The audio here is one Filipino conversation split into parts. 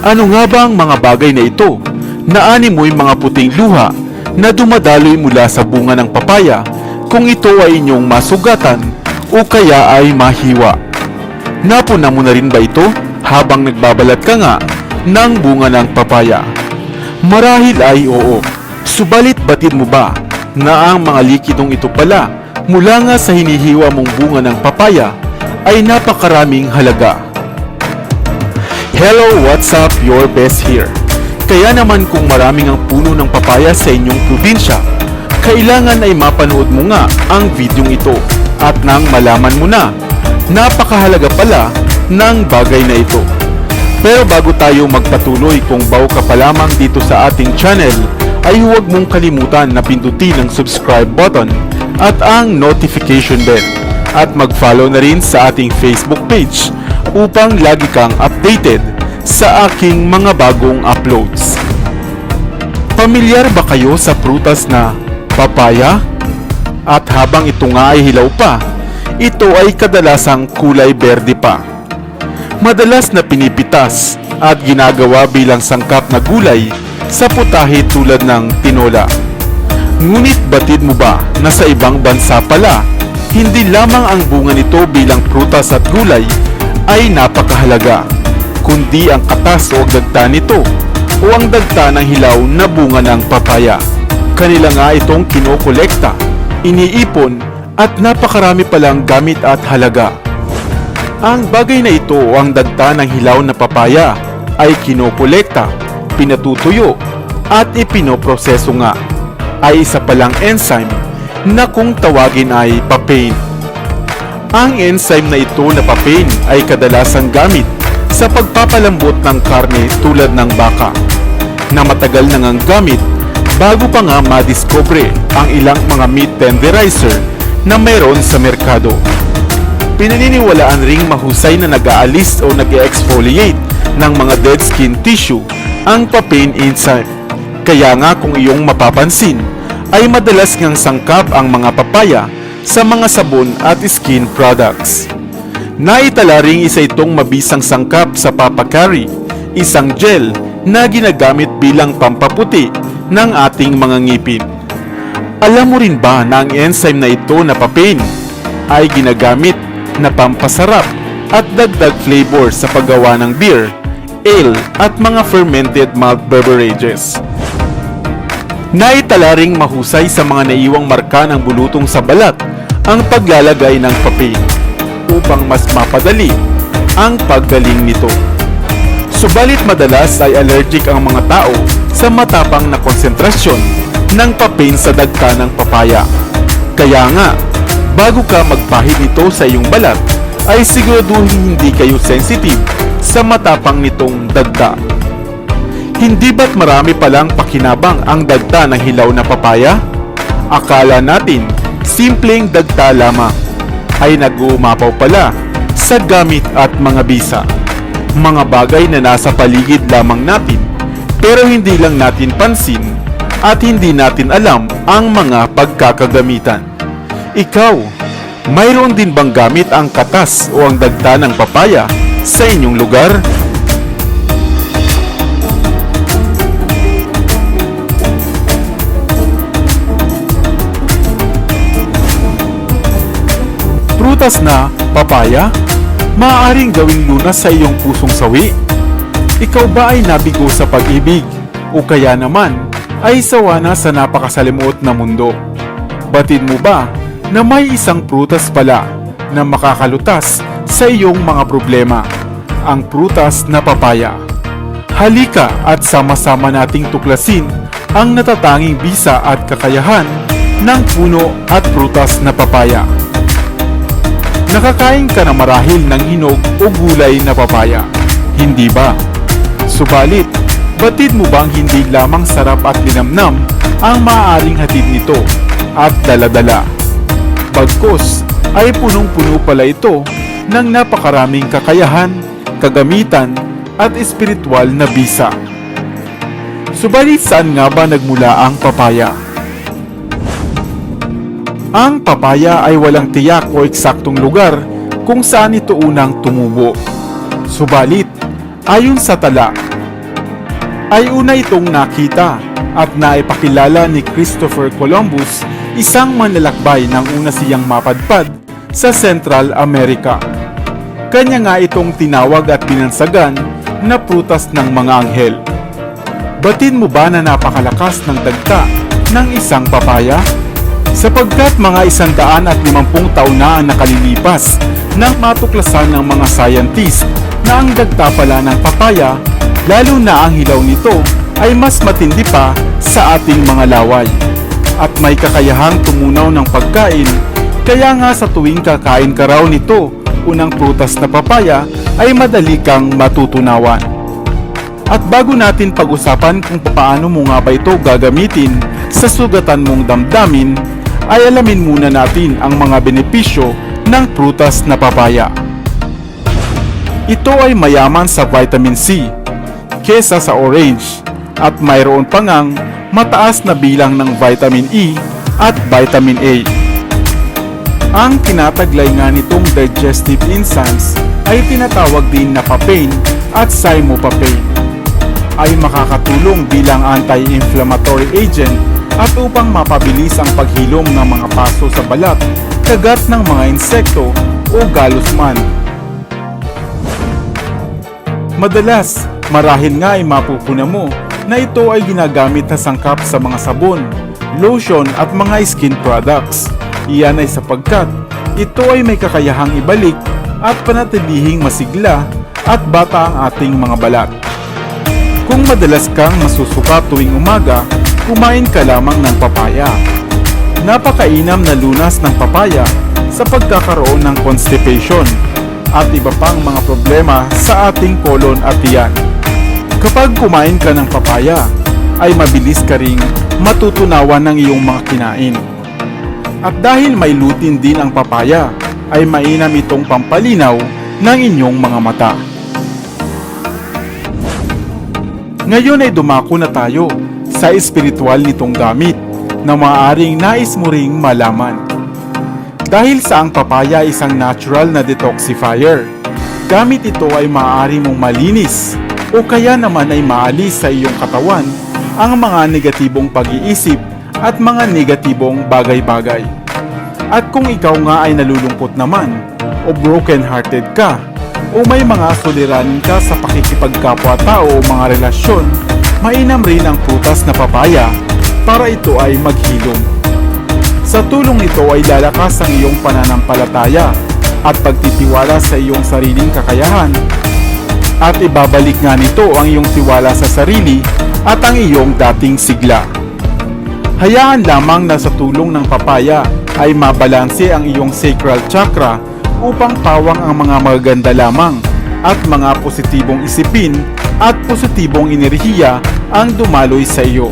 Ano nga ba ang mga bagay na ito? Naani mo'y mga puting luha na dumadaloy mula sa bunga ng papaya kung ito ay inyong masugatan o kaya ay mahiwa. Napuna mo na rin ba ito habang nagbabalat ka nga ng bunga ng papaya? Marahil ay oo. Subalit batid mo ba na ang mga likidong ito pala mula nga sa hinihiwa mong bunga ng papaya ay napakaraming halaga? Hello, what's up? Your best here. Kaya naman kung maraming ang puno ng papaya sa inyong probinsya, kailangan ay mapanood mo nga ang videong ito at nang malaman mo na, napakahalaga pala ng bagay na ito. Pero bago tayo magpatuloy, kung bago ka pa lamang dito sa ating channel, ay huwag mong kalimutan na pindutin ang subscribe button at ang notification bell at mag-follow na rin sa ating Facebook page upang lagi kang updated sa aking mga bagong uploads. Pamilyar ba kayo sa prutas na papaya? At habang ito nga ay hilaw pa, ito ay kadalasang kulay berde pa. Madalas na pinipitas at ginagawa bilang sangkap na gulay sa putahe tulad ng tinola. Ngunit batid mo ba na sa ibang bansa pala, hindi lamang ang bunga nito bilang prutas at gulay ay napakahalaga, kundi ang katas o dagta nito o ang dagta ng hilaw na bunga ng papaya. Kanila nga itong kinokolekta, iniipon at napakarami palang gamit at halaga. Ang bagay na ito o ang dagta ng hilaw na papaya ay kinokolekta, pinatutuyo at ipinoproseso nga ay isa palang enzyme na kung tawagin ay papain. Ang enzyme na ito na papain ay kadalasang gamit sa pagpapalambot ng karne tulad ng baka, na matagal na ngang gamit bago pa nga madiscover ang ilang mga meat tenderizer na meron sa merkado. Pinaniniwalaan ring mahusay na nag-aalis o nag-exfoliate ng mga dead skin tissue ang papain enzyme. Kaya nga kung iyong mapapansin, ay madalas ngang sangkap ang mga papaya sa mga sabon at skin products. Naitala ring isa itong mabisang sangkap sa papakari, isang gel na ginagamit bilang pampaputi ng ating mga ngipin. Alam mo rin ba na ang enzyme na ito na papain ay ginagamit na pampasarap at dagdag flavor sa paggawa ng beer, ale at mga fermented malt beverages? Naitala ring mahusay sa mga naiwang marka ng bulutong sa balat ang paglalagay ng papain upang mas mapadali ang paggaling nito. Subalit madalas ay allergic ang mga tao sa matapang na konsentrasyon ng papain sa dagta ng papaya. Kaya nga, bago ka magpahid nito sa iyong balat, ay siguraduhin hindi kayo sensitive sa matapang nitong dagta. Hindi ba't marami palang pakinabang ang dagta ng hilaw na papaya? Akala natin simpleng dagta lamang, ay nag-uumapaw pala sa gamit at mga bisa. Mga bagay na nasa paligid lamang natin, pero hindi lang natin pansin at hindi natin alam ang mga pagkakagamitan. Ikaw, mayroon din bang gamit ang katas o ang dagta ng papaya sa inyong lugar? Prutas na papaya, maaaring gawing lunas sa iyong pusong sawi. Ikaw ba ay nabigo sa pag-ibig o kaya naman ay sawa na sa napakasalimuot na mundo? Batid mo ba na may isang prutas pala na makakalutas sa iyong mga problema, ang prutas na papaya? Halika at sama-sama nating tuklasin ang natatanging bisa at kakayahan ng puno at prutas na papaya. Nakakain ka na marahil ng hinog o gulay na papaya, hindi ba? Subalit, batid mo bang hindi lamang sarap at linamnam ang maaaring hatid nito at daladala? Bagkus ay punong-puno pala ito ng napakaraming kakayahan, kagamitan at espiritual na bisa. Subalit saan nga ba nagmula ang papaya? Ang papaya ay walang tiyak o eksaktong lugar kung saan ito unang tumubo. Subalit, ayon sa tala, ay una itong nakita at naipakilala ni Christopher Columbus, isang manlalakbay nang una siyang mapadpad sa Central America. Kanya nga itong tinawag at binansagan na prutas ng mga anghel. Batin mo ba na napakalakas ng dagta ng isang papaya? Sapagkat mga 150 taon na ang nakalilipas nang matuklasan ng mga scientist na ang dagta pala ng papaya, lalo na ang hilaw nito, ay mas matindi pa sa ating mga laway. At may kakayahang tumunaw ng pagkain, kaya nga sa tuwing kakain ka raw nito, unang prutas na papaya, ay madali kang matutunawan. At bago natin pag-usapan kung paano mo nga ba ito gagamitin sa sugatan mong damdamin, ay alamin muna natin ang mga benepisyo ng prutas na papaya. Ito ay mayaman sa vitamin C kesa sa orange at mayroon pa ngang mataas na bilang ng vitamin E at vitamin A. Ang tinataglay nga nitong digestive enzymes ay tinatawag din na papain at cymopapain, ay makakatulong bilang anti-inflammatory agent at upang mapabilis ang paghilom ng mga paso sa balat, kagat ng mga insekto o galos man. Madalas, marahil nga ay mapupuna mo na ito ay ginagamit na sangkap sa mga sabon, lotion at mga skin products. Iyan ay sapagkat ito ay may kakayahang ibalik at panatilihing masigla at bata ang ating mga balat. Kung madalas kang masusuka tuwing umaga, kumain ka lamang ng papaya. Napakainam na lunas ng papaya sa pagkakaroon ng constipation at iba pang mga problema sa ating kolon at tiyan. Kapag kumain ka ng papaya, ay mabilis ka ring matutunawan ng iyong mga kinain. At dahil may lutein din ang papaya, ay mainam itong pampalinaw ng inyong mga mata. Ngayon ay dumako na tayo sa espiritual nitong gamit na maaaring nais mo ring malaman. Dahil sa ang papaya ay isang natural na detoxifier, gamit ito ay maaari mong malinis o kaya naman ay maalis sa iyong katawan ang mga negatibong pag-iisip at mga negatibong bagay-bagay. At kung ikaw nga ay nalulungkot naman o broken-hearted ka o may mga suliranin ka sa pakikipagkapwa-tao o mga relasyon, mainam rin ang prutas na papaya para ito ay maghilom. Sa tulong nito ay lalakas ang iyong pananampalataya at pagtitiwala sa iyong sariling kakayahan, at ibabalik nga nito ang iyong tiwala sa sarili at ang iyong dating sigla. Hayaan lamang na sa tulong ng papaya ay mabalanse ang iyong sacral chakra upang pawang ang mga magaganda lamang at mga positibong isipin at positibong enerhiya ang dumaloy sa iyo.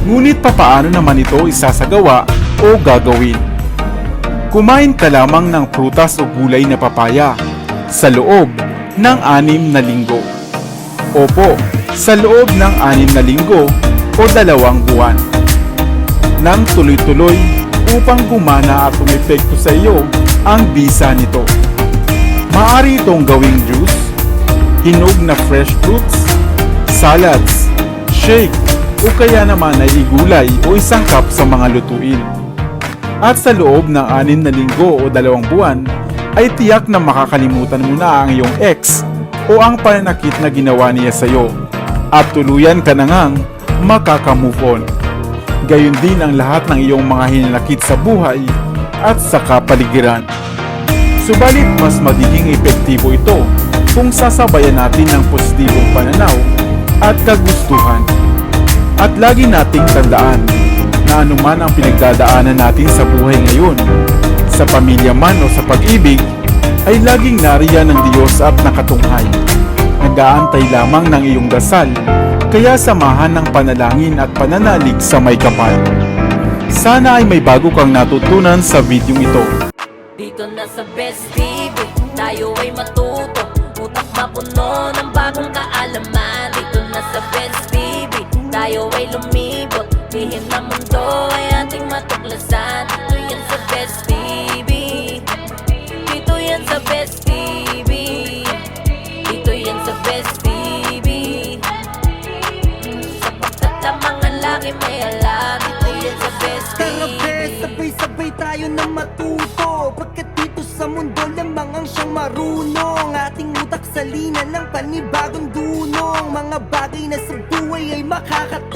Ngunit papaano naman ito isasagawa o gagawin? Kumain ka lamang ng prutas o gulay na papaya sa loob ng 6 na linggo. Opo, sa loob ng 6 na linggo o 2 buwan. Nang tuloy-tuloy upang gumana at umepekto sa iyo ang bisa nito. Maaari itong gawing juice, hinog na fresh fruits, salads, shake, o kaya naman ay igulay o isang cup sa mga lutuin. At sa loob ng 6 na linggo o 2 buwan, ay tiyak na makakalimutan mo na ang iyong ex o ang pananakit na ginawa niya sa iyo at tuluyan ka na ngang makaka-move on. Gayon din ang lahat ng iyong mga hinanakit sa buhay at sa kapaligiran. Subalit mas magiging epektibo ito kung sasabayan natin ng positibong pananaw at kagustuhan. At lagi nating tandaan na anuman ang pinagdadaanan natin sa buhay ngayon, sa pamilya man o sa pag-ibig, ay laging nariyan ng Diyos at nakatunghay. Nag-aantay lamang ng iyong dasal, kaya samahan ng panalangin at pananalig sa may kapal. Sana ay may bago kang natutunan sa video ito. Dito na sa Best TV, tayo ay matuto, utak mapuno ng bagong kaalaman. Dito na sa Best TV, tayo ay lumibot, lihim na mundo ay ating matuklasan. Dito yan sa Best TV, dito yan sa Best TV, dito yan sa Best TV, tayo na matuto, pagkat dito sa mundo lamang ang siyang marunong. Ating utak salina ng panibagong dunong, mga bagay na sa buhay ay makakatulong